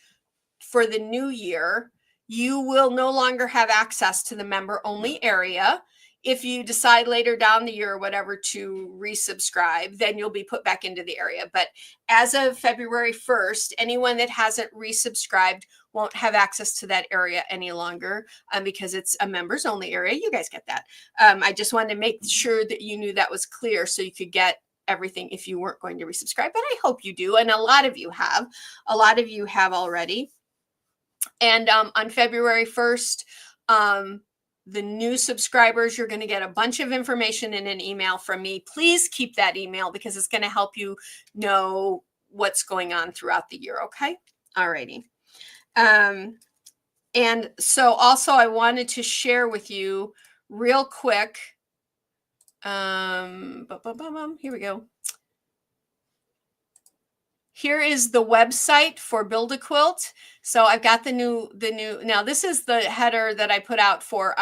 for the new year, you will no longer have access to the member only area. If you decide later down the year or whatever to resubscribe, then you'll be put back into the area. But as of February 1st, anyone that hasn't resubscribed won't have access to that area any longer, because it's a members only area. You guys get that. I just wanted to make sure that you knew that was clear so you could get everything if you weren't going to resubscribe. But I hope you do. And a lot of you have. A lot of you have already. And on February 1st, the new subscribers, you're going to get a bunch of information in an email from me. Please keep that email because it's going to help you know what's going on throughout the year. Okay. All righty. And so also I wanted to share with you real quick. Here we go. Here is the website for Build a Quilt. So I've got the new, now this is the header that I put out for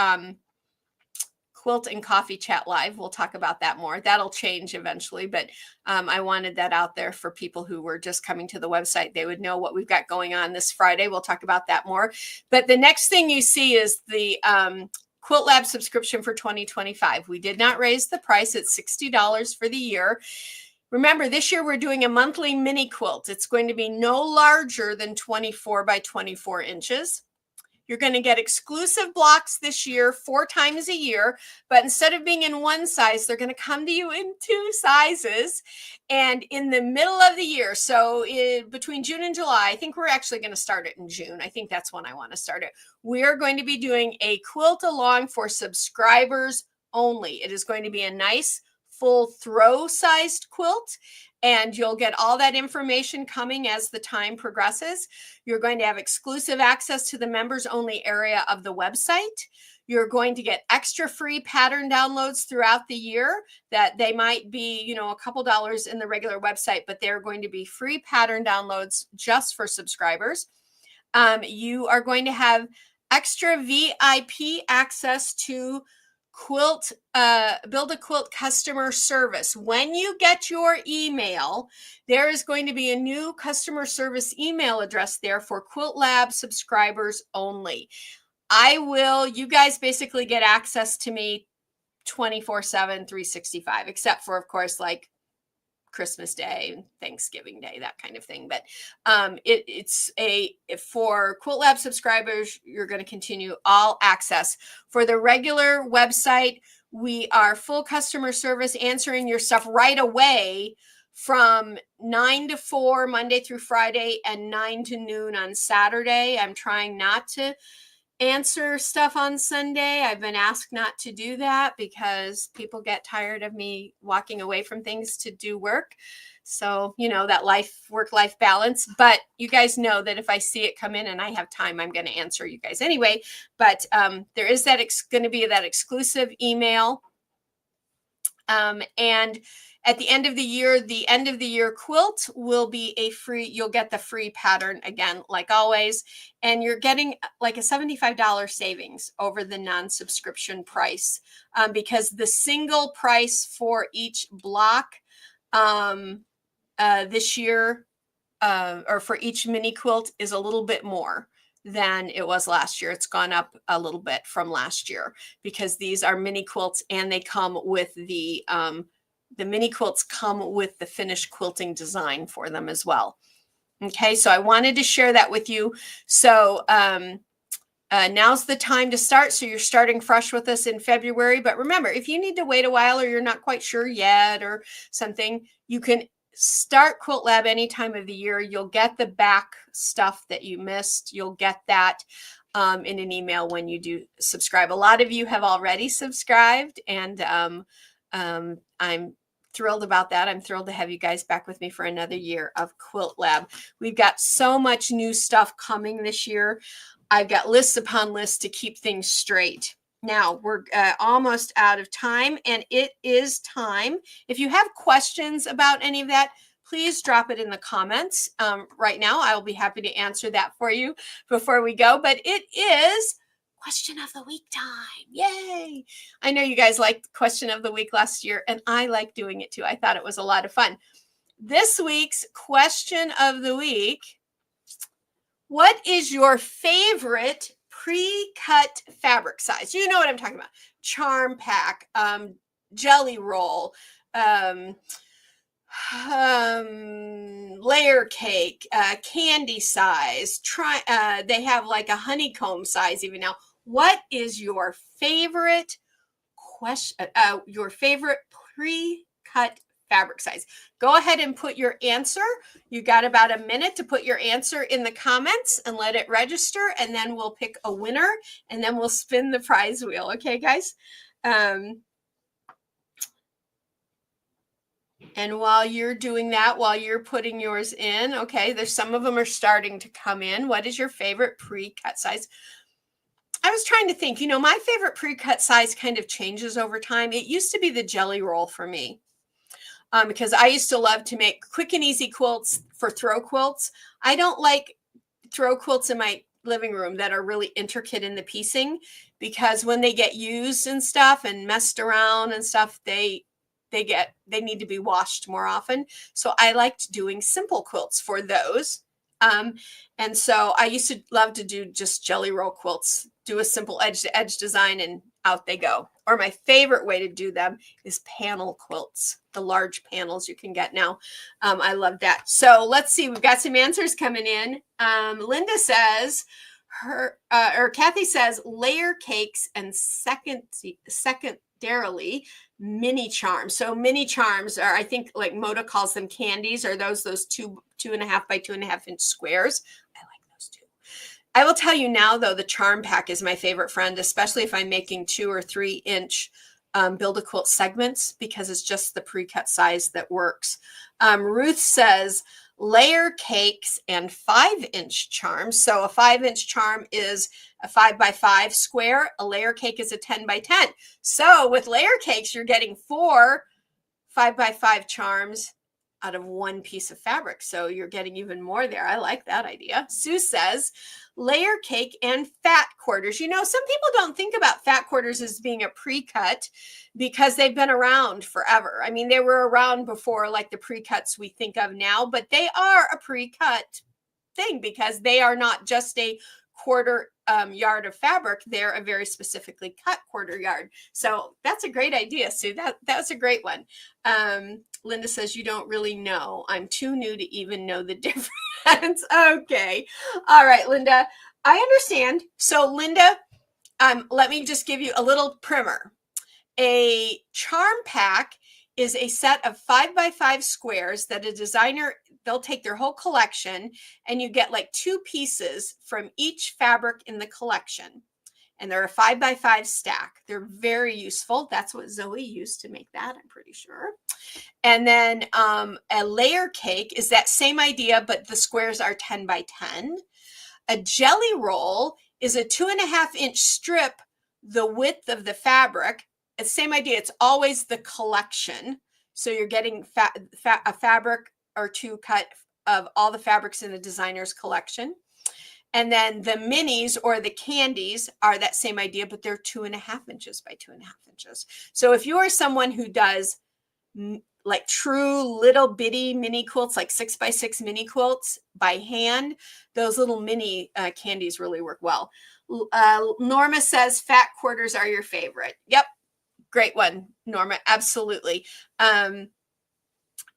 Quilt and Coffee Chat Live. We'll talk about that more. That'll change eventually, but I wanted that out there for people who were just coming to the website. They would know what we've got going on this Friday. We'll talk about that more. But the next thing you see is the Quilt Lab subscription for 2025. We did not raise the price. It's $60 for the year. Remember, this year we're doing a monthly mini quilt. It's going to be no larger than 24 by 24 inches. You're going to get exclusive blocks this year 4 times a year, but instead of being in one size, they're going to come to you in 2 sizes. And in the middle of the year, so between June and July, I think we're actually going to start it in June. I think that's when I want to start it. We're going to be doing a quilt along for subscribers only. It is going to be a nice full throw sized quilt, and you'll get all that information coming as the time progresses. You're going to have exclusive access to the members only area of the website. You're going to get extra free pattern downloads throughout the year that they might be, a couple dollars in the regular website, but they're going to be free pattern downloads just for subscribers. You are going to have extra VIP access to Build a Quilt customer service. When you get your email, there is going to be a new customer service email address there for Quilt Lab subscribers only. You guys basically get access to me 24/7, 365, except for, of course, like Christmas Day, Thanksgiving Day, that kind of thing. But for Quilt Lab subscribers, you're going to continue all access. For the regular website, we are full customer service, answering your stuff right away from 9 to 4 Monday through Friday and 9 to noon on Saturday. I'm trying not to answer stuff on Sunday. I've been asked not to do that because people get tired of me walking away from things to do work. So, that work-life balance. But you guys know that if I see it come in and I have time, I'm going to answer you guys anyway. But there is going to be that exclusive email And at the end of the year quilt will be a free, you'll get the free pattern again, like always. And you're getting like a $75 savings over the non-subscription price, because the single price for each block this year, or for each mini quilt, is a little bit more than it was last year. It's gone up a little bit from last year because these are mini quilts and they come with the mini quilts come with the finished quilting design for them as well. Okay, so I wanted to share that with you. So now's the time to start. So you're starting fresh with us in February. But remember, if you need to wait a while or you're not quite sure yet or something, you can start Quilt Lab any time of the year. You'll get the back stuff that you missed. You'll get that in an email when you do subscribe. A lot of you have already subscribed, and I'm thrilled about that. I'm thrilled to have you guys back with me for another year of Quilt Lab. We've got so much new stuff coming this year. I've got lists upon lists to keep things straight. Now we're almost out of time, and it is time. If you have questions about any of that, please drop it in the comments right now. I will be happy to answer that for you before we go. But it is question of the week time. Yay. I know you guys liked question of the week last year, and I like doing it too. I thought it was a lot of fun. This week's question of the week: what is your favorite pre-cut fabric size? You know what I'm talking about. Charm pack, jelly roll, layer cake, candy size. They have like a honeycomb size even now. What is your favorite your favorite pre-cut fabric size? Go ahead and put your answer. You got about a minute to put your answer in the comments and let it register, and then we'll pick a winner, and then we'll spin the prize wheel. Okay, guys? And while you're doing that, while you're putting yours in, okay, there's some of them are starting to come in. What is your favorite pre-cut size? I was trying to think, you know, my favorite pre-cut size kind of changes over time. It used to be the jelly roll for me. Because I used to love to make quick and easy quilts for throw quilts. I don't like throw quilts in my living room that are really intricate in the piecing, because when they get used and stuff and messed around and stuff, they need to be washed more often. So I liked doing simple quilts for those. And so I used to love to do just jelly roll quilts, do a simple edge to edge design, and out they go. Or my favorite way to do them is panel quilts, the large panels you can get now. I love that. So let's see, we've got some answers coming in. Linda says Kathy says layer cakes, and secondarily mini charms. So mini charms are, I think, like Moda calls them candies, or those 2.5 by 2.5 inch squares. I like those too. I will tell you now, though, the charm pack is my favorite friend, especially if I'm making 2 or 3 inch Build-A-Quilt segments, because it's just the pre-cut size that works. Ruth says layer cakes and 5-inch charms. So a 5-inch charm is a 5 by 5 square. A layer cake is a 10 by 10. So with layer cakes, you're getting 4 5 by 5 charms out of one piece of fabric. So you're getting even more there. I like that idea. Sue says layer cake and fat quarters. You know, some people don't think about fat quarters as being a pre-cut because they've been around forever. I mean, they were around before, like the pre-cuts we think of now, but they are a pre-cut thing because they are not just a quarter yard of fabric. They're a very specifically cut quarter yard. So that's a great idea, Sue. That's a great one. Linda says, you don't really know. I'm too new to even know the difference. Okay. All right, Linda, I understand. So Linda, let me just give you a little primer. A charm pack is a set of 5 by 5 squares that a designer, they'll take their whole collection, and you get like 2 pieces from each fabric in the collection. And they're a 5 by 5 stack. They're very useful. That's what Zoe used to make that, I'm pretty sure. And then a layer cake is that same idea, but the squares are 10 by 10. A jelly roll is a 2.5 inch strip, the width of the fabric, it's the same idea. It's always the collection. So you're getting a fabric or two cut of all the fabrics in the designer's collection. And then the minis or the candies are that same idea, but they're 2.5 inches by 2.5 inches. So if you are someone who does like true little bitty mini quilts, like 6x6 mini quilts by hand, those little mini candies really work well. Norma says fat quarters are your favorite. Yep. Great one, Norma. Absolutely. And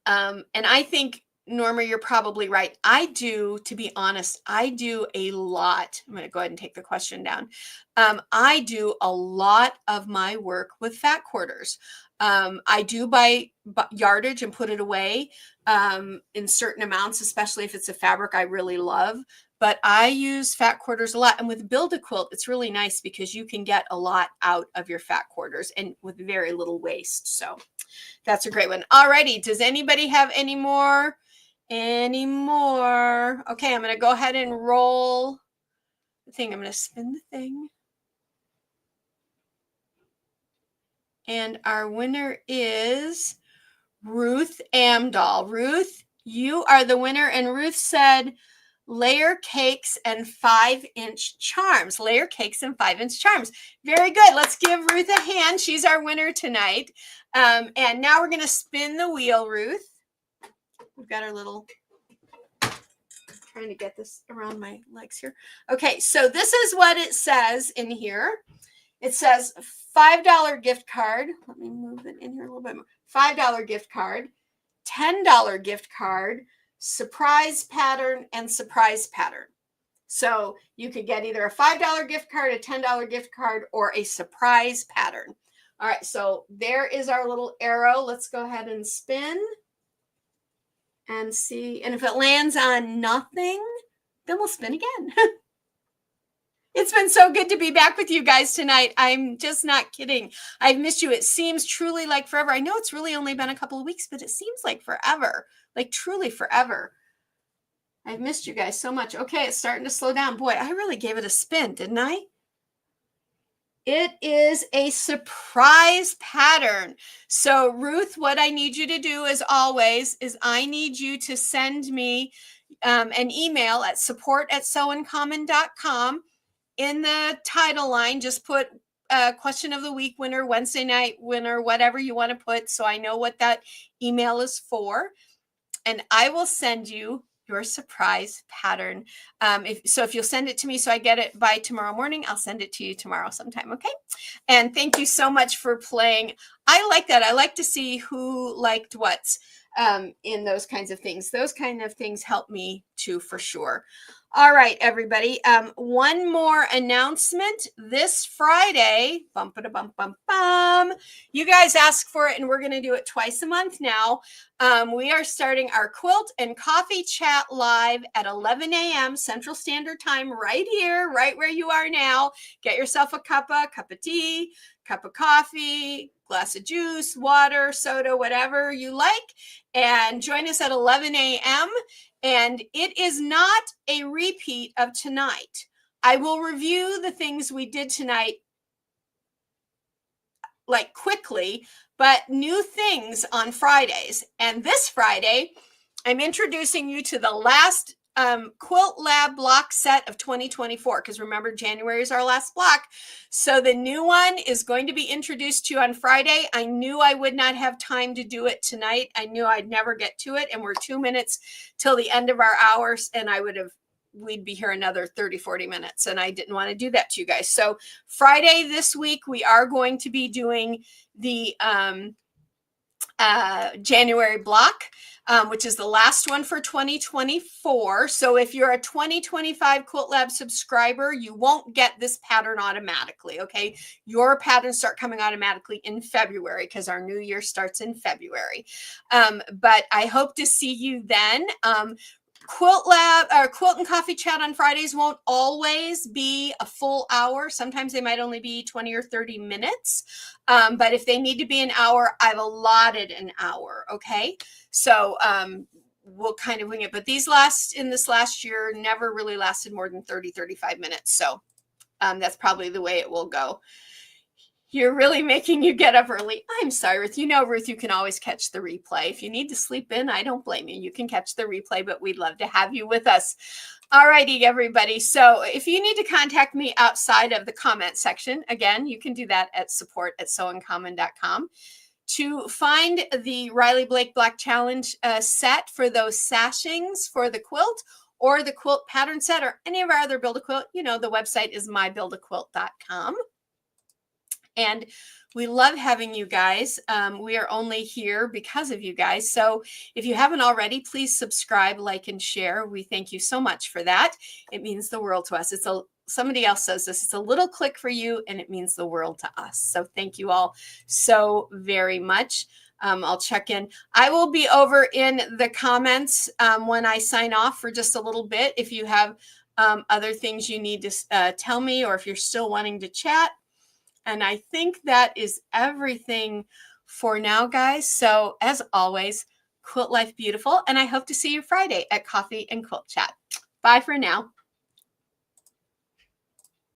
I think, Norma, you're probably right. I do, to be honest, I do a lot. I'm going to go ahead and take the question down. I do a lot of my work with fat quarters. I do buy yardage and put it away in certain amounts, especially if it's a fabric I really love. But I use fat quarters a lot. And with Build-A-Quilt, it's really nice because you can get a lot out of your fat quarters and with very little waste. So that's a great one. Alrighty, does anybody have any more? Okay, I'm going to go ahead and roll the thing. I'm going to spin the thing. And our winner is Ruth Amdahl. Ruth, you are the winner. And Ruth said, layer cakes and 5-inch charms. Layer cakes and 5-inch charms. Very good. Let's give Ruth a hand. She's our winner tonight. And now we're going to spin the wheel, Ruth. We've got our little, trying to get this around my legs here. Okay, so this is what it says in here. It says $5 gift card. Let me move it in here a little bit more. $5 gift card, $10 gift card, surprise pattern, and surprise pattern. So you could get either a $5 gift card, a $10 gift card, or a surprise pattern. All right, so there is our little arrow. Let's go ahead and spin and see. And if it lands on nothing, then we'll spin again. It's been so good to be back with you guys tonight. I'm just not kidding. I've missed you. It seems truly like forever. I know it's really only been a couple of weeks, but it seems like forever, like truly forever. I've missed you guys so much. Okay, it's starting to slow down. Boy, I really gave it a spin, didn't I? It is a surprise pattern. So Ruth, what I need you to do as always is I need you to send me an email at support@sewuncommon.com. In the title line, just put question of the week winner, Wednesday night winner, whatever you want to put, so I know what that email is for. And I will send you your surprise pattern. If you'll send it to me so I get it by tomorrow morning, I'll send it to you tomorrow sometime, okay? And thank you so much for playing. I like that. I like to see who liked what in those kinds of things. Those kind of things help me too, for sure. All right, everybody. One more announcement. This Friday, you guys asked for it, and we're going to do it twice a month now. We are starting our quilt and coffee chat live at 11 a.m. Central Standard Time, right here, right where you are now. Get yourself a cup of tea, cup of coffee, glass of juice, water, soda, whatever you like, and join us at 11 a.m. And it is not a repeat of tonight. I will review the things we did tonight like quickly, but new things on Fridays. And this Friday, I'm introducing you to the last Quilt Lab block set of 2024, because remember, January is our last block. So the new one is going to be introduced to you on Friday. I knew I would not have time to do it tonight. I knew I'd never get to it. And we're 2 minutes till the end of our hours, and we'd be here another 30, 40 minutes. And I didn't want to do that to you guys. So Friday this week, we are going to be doing the January block, which is the last one for 2024. So if you're a 2025 Quilt Lab subscriber, you won't get this pattern automatically, okay? Your patterns start coming automatically in February because our new year starts in February. But I hope to see you then. Quilt Lab or Quilt and Coffee Chat on Fridays won't always be a full hour. Sometimes they might only be 20 or 30 minutes. But if they need to be an hour, I've allotted an hour. Okay. So we'll kind of wing it. But this last year never really lasted more than 30, 35 minutes. So that's probably the way it will go. You're really making you get up early. I'm sorry, Ruth. You know, Ruth, you can always catch the replay. If you need to sleep in, I don't blame you. You can catch the replay, but we'd love to have you with us. All righty, everybody. So if you need to contact me outside of the comment section, again, you can do that at support@sewincommon.com. To find the Riley Blake Black Challenge set for those sashings for the quilt, or the quilt pattern set, or any of our other Build-A-Quilt, you know, the website is mybuildaquilt.com. And we love having you guys. We are only here because of you guys. So if you haven't already, please subscribe, like, and share. We thank you so much for that. It means the world to us. Somebody else says this, it's a little click for you and it means the world to us. So thank you all so very much. I'll check in. I will be over in the comments when I sign off for just a little bit. If you have other things you need to tell me, or if you're still wanting to chat. And I think that is everything for now, guys. So as always, quilt life beautiful. And I hope to see you Friday at Coffee and Quilt Chat. Bye for now.